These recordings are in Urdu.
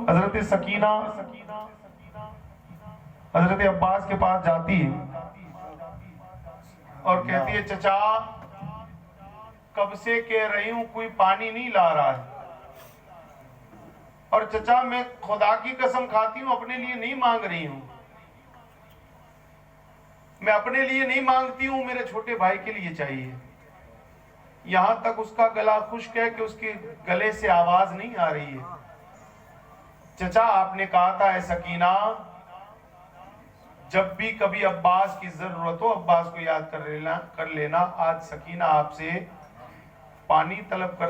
حضرت سکینہ حضرت عباس کے پاس جاتی ہے اور کہتی ہے چچا کب سے کہہ رہی ہوں کوئی پانی نہیں لا رہا ہے، اور چچا میں خدا کی قسم کھاتی ہوں اپنے لیے نہیں مانگ رہی ہوں، میں اپنے لیے نہیں مانگتی ہوں، میرے چھوٹے بھائی کے لیے چاہیے۔ یہاں تک اس کا گلا خشک ہے کہ اس کے گلے سے آواز نہیں آ رہی ہے۔ چچا آپ نے کہا تھا اے سکینہ جب بھی کبھی عباس کی ضرورت ہو عباس کو یاد کر لینا، آج سکینہ آپ سے پانی طلب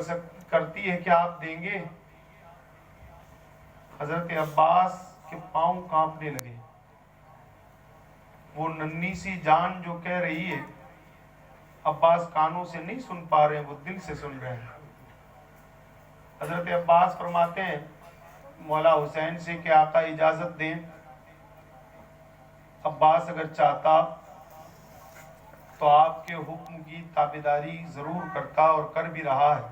کرتی ہے کہ آپ دیں گے؟ حضرت عباس کے پاؤں کانپنے لگے، وہ ننھی سی جان جو کہہ رہی ہے عباس کانوں سے نہیں سن پا رہے ہیں، وہ دل سے سن رہے ہیں۔ حضرت عباس فرماتے ہیں مولا حسین سے کہ آقا اجازت دیں۔ عباس اگر چاہتا تو آپ کے حکم کی تابعداری ضرور کرتا اور کر بھی رہا ہے۔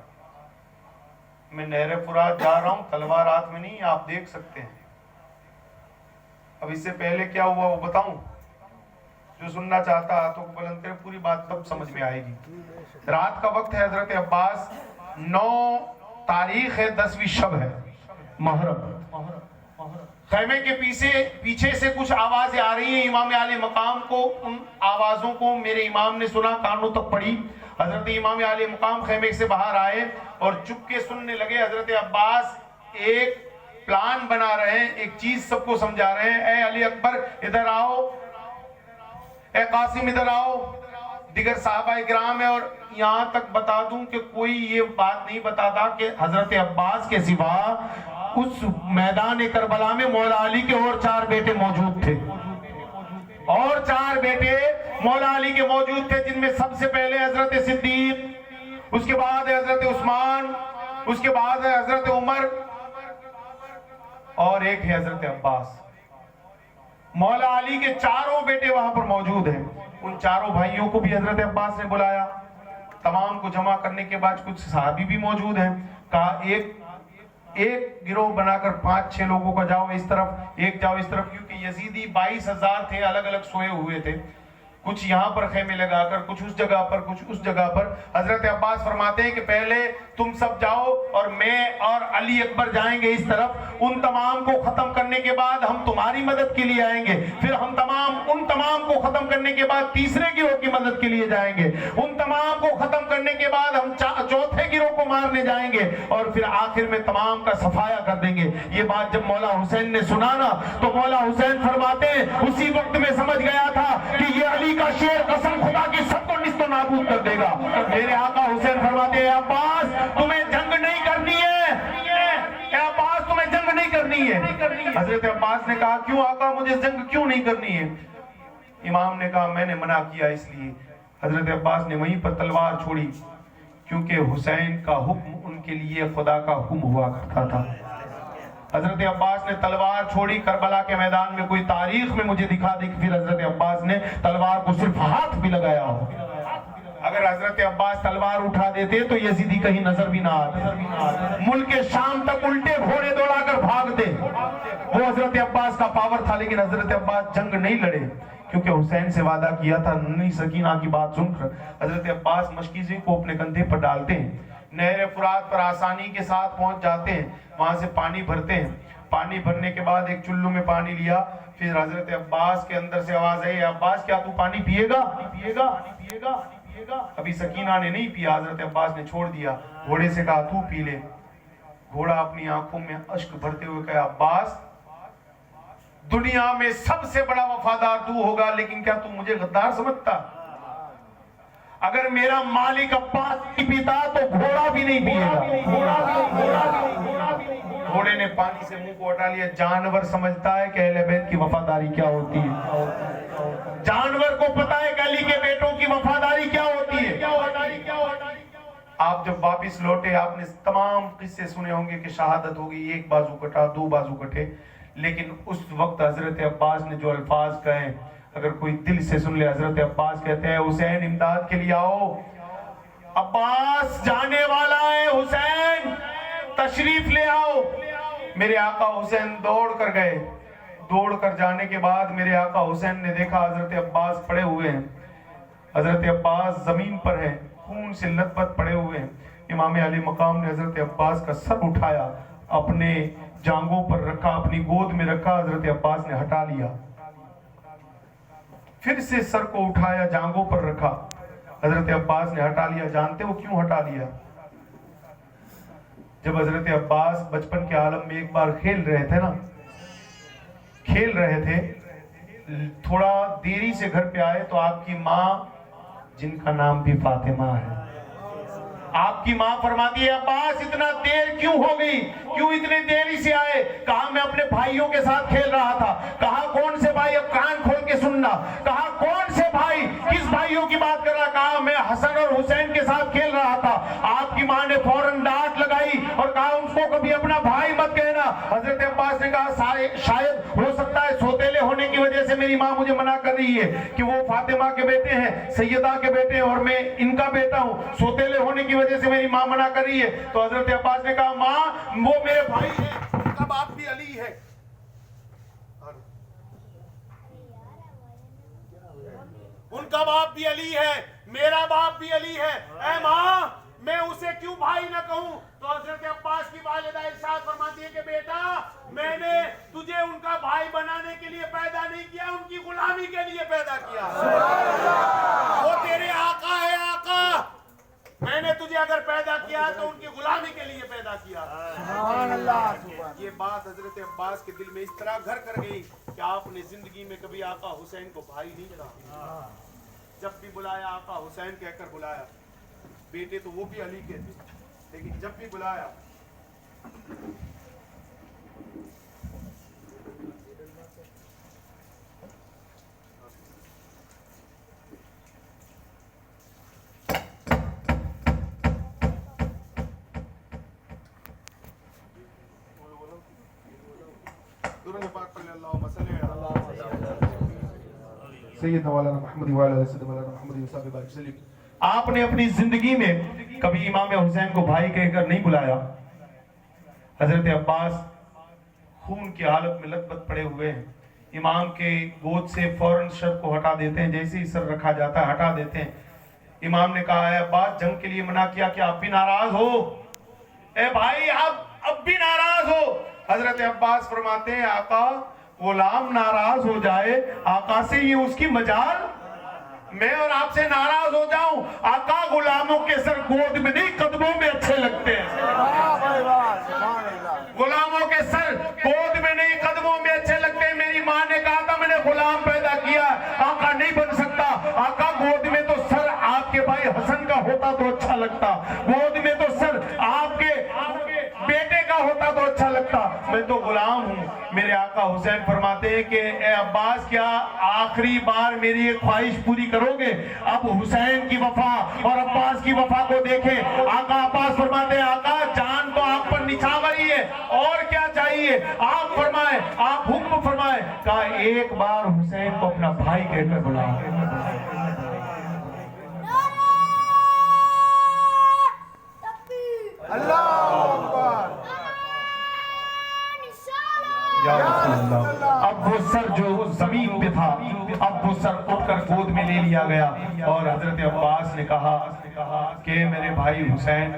میں نہر فرات جا رہا ہوں، تلوار ہاتھ میں نہیں، آپ دیکھ سکتے ہیں۔ اب اس سے پہلے کیا ہوا وہ بتاؤں؟ جو سننا چاہتا ہاتھوں کو بلند کرے، پوری بات تب سمجھ میں آئے گی۔ رات کا وقت ہے، حضرت عباس 9 تاریخ ہے، 10ویں شب ہے محرم۔ خیمے کے پیچھے سے کچھ آوازیں آ رہی ہیں، امام عالی مقام کو ان آوازوں کو میرے امام نے سنا، کانوں تک پڑی۔ حضرت امام عالی مقام خیمے سے باہر آئے اور چپ کے سننے لگے۔ حضرت عباس ایک پلان بنا رہے ہیں، ایک چیز سب کو سمجھا رہے ہیں۔ اے علی اکبر ادھر آؤ، اے قاسم ادھر آؤ، دیگر صحابہ اکرام ہیں۔ اور یہاں تک بتا دوں کہ کوئی یہ بات نہیں بتاتا کہ حضرت عباس کے سوا اس میدان کربلا میں مولا علی کے اور 4 بیٹے موجود تھے، اور 4 بیٹے مولا علی کے موجود تھے، جن میں سب سے پہلے حضرت صدیق، اس کے بعد حضرت عثمان، اس کے بعد حضرت عمر، اور ایک ہے حضرت عباس۔ مولا علی کے 4 بیٹے وہاں پر موجود ہیں۔ ان 4 بھائیوں کو بھی حضرت عباس نے بلایا۔ تمام کو جمع کرنے کے بعد کچھ صحابی بھی موجود ہیں، کہا ایک گروہ بنا کر 5-6 لوگوں کا جاؤ اس طرف، ایک جاؤ اس طرف، کیونکہ یزیدی 22,000 تھے، الگ الگ سوئے ہوئے تھے، کچھ یہاں پر خیمے لگا کر، کچھ اس جگہ پر، کچھ اس جگہ پر۔ حضرت عباس فرماتے ہیں کہ پہلے تم سب جاؤ اور میں اور علی اکبر جائیں گے اس طرف، ان تمام کو ختم کرنے کے بعد ہم تمہاری مدد کے لیے آئیں گے، پھر ہم ان تمام کو ختم کرنے کے بعد تیسرے گروہ کی مدد کے لیے جائیں گے، ان تمام کو ختم کرنے کے بعد ہم چوتھے گروہ کو مارنے جائیں گے، اور پھر آخر میں تمام کا صفایا کر دیں گے۔ یہ بات جب مولا حسین نے سنا نا تو مولا حسین فرماتے ہیں اسی وقت میں سمجھ گیا تھا کہ یہ علی کا شیر قسم خدا کی سب کو نیست و نابود کر دے گا۔ میرے آقا حسین فرماتے ہیں عباس تمہیں جنگ نہیں کرنی ہے، اے عباس تمہیں جنگ نہیں کرنی ہے۔ حضرت عباس نے کہا کیوں آقا مجھے جنگ کیوں نہیں کرنی ہے؟ امام نے کہا میں نے منع کیا اس لیے۔ حضرت عباس نے وہیں پر تلوار چھوڑی، کیونکہ حسین کا حکم ان کے لیے خدا کا حکم ہوا کرتا تھا۔ حضرت عباس نے تلوار چھوڑی، کربلا کے میدان میں کوئی تاریخ میں مجھے دکھا دی کہ پھر حضرت عباس نے تلوار کو صرف ہاتھ بھی لگایا ہو۔ اگر حضرت عباس تلوار اٹھا دیتے تو یزیدی کہیں نظر بھی نہ آتے، ملک شام تک الٹے گھوڑے دوڑا کر بھاگتے۔ وہ حضرت عباس کا پاور تھا، لیکن حضرت عباس جنگ نہیں لڑے، کیونکہ حسین سے وعدہ کیا تھا۔ ننھی سکینہ کی بات سن کر حضرت عباس مشکیزی کو اپنے کندھے پر ڈالتے ہیں، نہر فرات پر آسانی کے ساتھ پہنچ جاتے ہیں، وہاں سے پانی بھرتے ہیں۔ پانی بھرنے کے بعد ایک چلو میں پانی لیا، پھر حضرت عباس کے اندر سے آواز آئی عباس کیا تو پانی پیے گا؟ ابھی سکینہ نے نہیں پیا، حضرت عباس نے چھوڑ دیا، گھوڑے سے کہا تو پی لے۔ گھوڑا اپنی آنکھوں میں اشک بھرتے ہوئے کہا عباس دنیا میں سب سے بڑا وفادار تو ہوگا، لیکن کیا تو مجھے غدار سمجھتا؟ اگر میرا مالک عباس نہیں پیتا تو گھوڑا بھی نہیں پیے گا۔ گھوڑے نے پانی سے منہ کو ہٹا لیا۔ جانور سمجھتا ہے کہ اہل بیت کی وفاداری کیا ہوتی ہے، جانور کو پتا ہے کہ علی کے بیٹوں کی وفاداری کیا ہوتی ہے۔ آپ جب واپس لوٹے آپ نے تمام قصے سنے ہوں گے کہ شہادت ہوگی، ایک بازو کٹا، 2 بازو کٹے، لیکن اس وقت حضرت عباس نے جو الفاظ کہے اگر کوئی دل سے سن لے، حضرت عباس کہتے ہیں حسین امداد کے لیے آؤ، عباس جانے والا ہے، حسین تشریف لے آؤ۔ میرے آقا حسین دوڑ کر گئے۔ دوڑ کر جانے کے بعد میرے آقا حسین نے دیکھا حضرت عباس پڑے ہوئے ہیں، حضرت عباس زمین پر ہیں، خون سے لت پت پڑے ہوئے ہیں۔ امام علی مقام نے حضرت عباس کا سر اٹھایا، اپنے جانگوں پر رکھا، اپنی گود میں رکھا، حضرت عباس نے ہٹا لیا۔ پھر سے سر کو اٹھایا، جانگوں پر رکھا، حضرت عباس نے ہٹا لیا۔ جانتے ہو کیوں ہٹا لیا؟ جب حضرت عباس بچپن کے عالم میں ایک بار کھیل رہے تھے نا، کھیل رہے تھے، تھوڑا دیری سے گھر پہ آئے تو آپ کی ماں، جن کا نام بھی فاطمہ ہے، آپ کی ماں فرماتی ہے عباس اتنا دیر کیوں ہو گئی، کیوں اتنے دیری سے آئے؟ کہا میں اپنے بھائیوں کے ساتھ کھیل رہا تھا۔ کہا کون سے بھائی؟ اب کان کھول کے سننا۔ کہا کون سے بھائی؟ کس بھائیوں کی بات کر رہا؟ کہا میں حسن اور حسین کے ساتھ کھیل رہا تھا۔ آپ کی ماں نے فوراً ڈانٹ لگائی اور کہا ان کو کبھی اپنا بھائی مت کہنا۔ حضرت عباس نے کہا شاید ہو سکتا ہے سوتیلے ہونے کی وجہ سے میری ماں مجھے منع کر رہی ہے کہ وہ فاطمہ کے بیٹے ہیں، سیدہ کے بیٹے ہیں اور میں ان کا بیٹا ہوں، سوتیلے ہونے کی وجہ سے میری ماں منع کر رہی ہے۔ تو حضرت عباس نے کہا ماں وہ میرے بھائی ہیں، ان کا باپ بھی علی ہے، ان کا باپ بھی علی ہے، میرا باپ بھی علی ہے، اے ماں میں اسے کیوں بھائی نہ کہوں؟ تو حضرت عباس کی والدہ ارشاد فرماتی ہے کہ بیٹا میں نے تجھے ان کا بھائی بنانے کے لیے پیدا نہیں کیا، ان کی غلامی کے لیے پیدا کیا۔ وہ تیرے آقا ہے آقا، میں نے تجھے اگر پیدا کیا تو ان کی غلامی کے لیے پیدا کیا۔ سبحان اللہ۔ یہ بات حضرت عباس کے دل میں اس طرح گھر کر گئی کہ آپ نے زندگی میں کبھی آقا حسین کو بھائی نہیں کہا۔ جب بھی بلایا آقا حسین کہہ کر بلایا، بیٹے تو وہ بھی علی کے تھے لیکن جب بھی بلایا سیدنا مولانا محمد وعلی سیدنا مولانا محمد صلی اللہ علیہ وسلم، آپ نے اپنی زندگی میں کبھی امام حسین کو بھائی کہہ کر نہیں بلایا۔ حضرت عباس خون کی حالت میں لت پت پڑے ہوئے ہیں، امام کے گود سے فوراً سر کو ہٹا دیتے ہیں، جیسے ہی سر رکھا جاتا ہے ہٹا دیتے ہیں۔ امام نے کہا ہے عباس جنگ کے لیے منع کیا کہ آپ بھی ناراض ہو، اے بھائی آپ اب بھی ناراض ہو۔ حضرت عباس فرماتے ہیں آقا غلام ناراض ہو جائے آقا سے یہ اس کی مجال، میں اور آپ سے ناراض ہو جاؤں؟ آقا غلاموں کے سر گود میں نہیں قدموں میں اچھے لگتے ہیں، غلاموں کے سر گود میں نہیں قدموں میں اچھے لگتے ہیں۔ میری ماں نے کہا تھا میں نے غلام پیدا کیا، آقا نہیں بن سکتا، آقا گود میں تو سر آپ کے بھائی حسن کا ہوتا تو اچھا لگتا، گود میں تو سر آپ کے بیٹے کا ہوتا تو اچھا لگتا، میں تو غلام ہوں۔ میرے آقا حسین فرماتے ہیں کہ اے عباس کیا آخری بار میری ایک خواہش پوری کرو گے؟ اب حسین کی وفا اور عباس کی وفا کو دیکھیں۔ آقا عباس فرماتے ہیں آقا جان تو آپ پر نچھاور ہی ہے، اور کیا چاہیے؟ آپ فرمائیں، آپ حکم فرمائیں۔ کہا ایک بار حسین کو اپنا بھائی کہہ کر بلاؤ۔ اب وہ سر جو زمین پہ تھا اب وہ سر اٹھ کر گود میں لے لیا گیا اور حضرت عباس نے کہا کہ میرے بھائی حسین،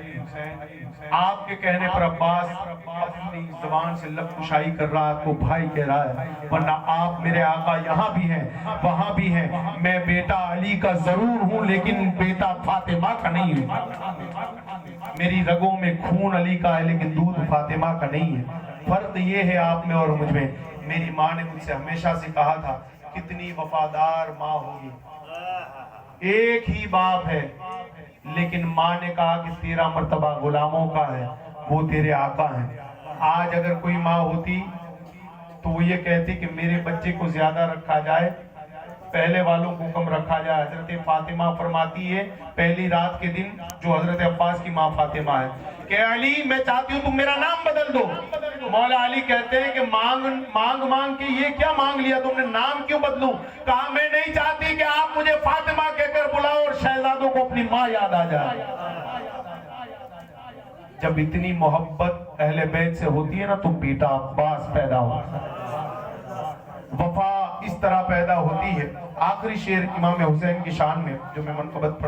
آپ کے کہنے پر عباس اپنی زبان سے لب کشائی کر رہا ہے، کو بھائی کہہ رہا ہے، ورنہ آپ میرے آقا یہاں بھی ہیں وہاں بھی ہیں، میں بیٹا علی کا ضرور ہوں لیکن بیٹا فاطمہ کا نہیں ہوں، میری رگوں میں خون علی کا ہے لیکن دودھ فاطمہ کا نہیں ہے۔ فرق یہ ہے آپ میں اور مجھ میں۔ میری ماں نے مجھ سے ہمیشہ سے کہا تھا کتنی وفادار ماں ہوگی، ایک ہی باپ ہے لیکن ماں نے کہا کہ 13 مرتبہ غلاموں کا ہے، وہ تیرے آقا ہیں۔ آج اگر کوئی ماں ہوتی تو وہ یہ کہتی کہ میرے بچے کو زیادہ رکھا جائے، پہلے والوں کو کم رکھا جائے۔ حضرت فاطمہ فرماتی ہے پہلی رات کے دن جو حضرت عباس کی ماں فاطمہ ہے کہ علی میں چاہتی ہوں تم میرا نام بدل دو۔ مولا علی کہتے ہیں کہ مانگ کے یہ کیا مانگ لیا تم نے، نام کیوں بدلوں؟ کہا میں نہیں چاہتی کہ آپ مجھے فاطمہ کہہ کر بلاؤ اور شہزادوں کو اپنی ماں یاد آ جائے۔ جب اتنی محبت اہل بیت سے ہوتی ہے نا تو بیٹا عباس پیدا ہوتا ہے، وفا اس طرح پیدا ہوتی ہے۔ آخری شعر امام حسین کی شان میں جو میں منقبت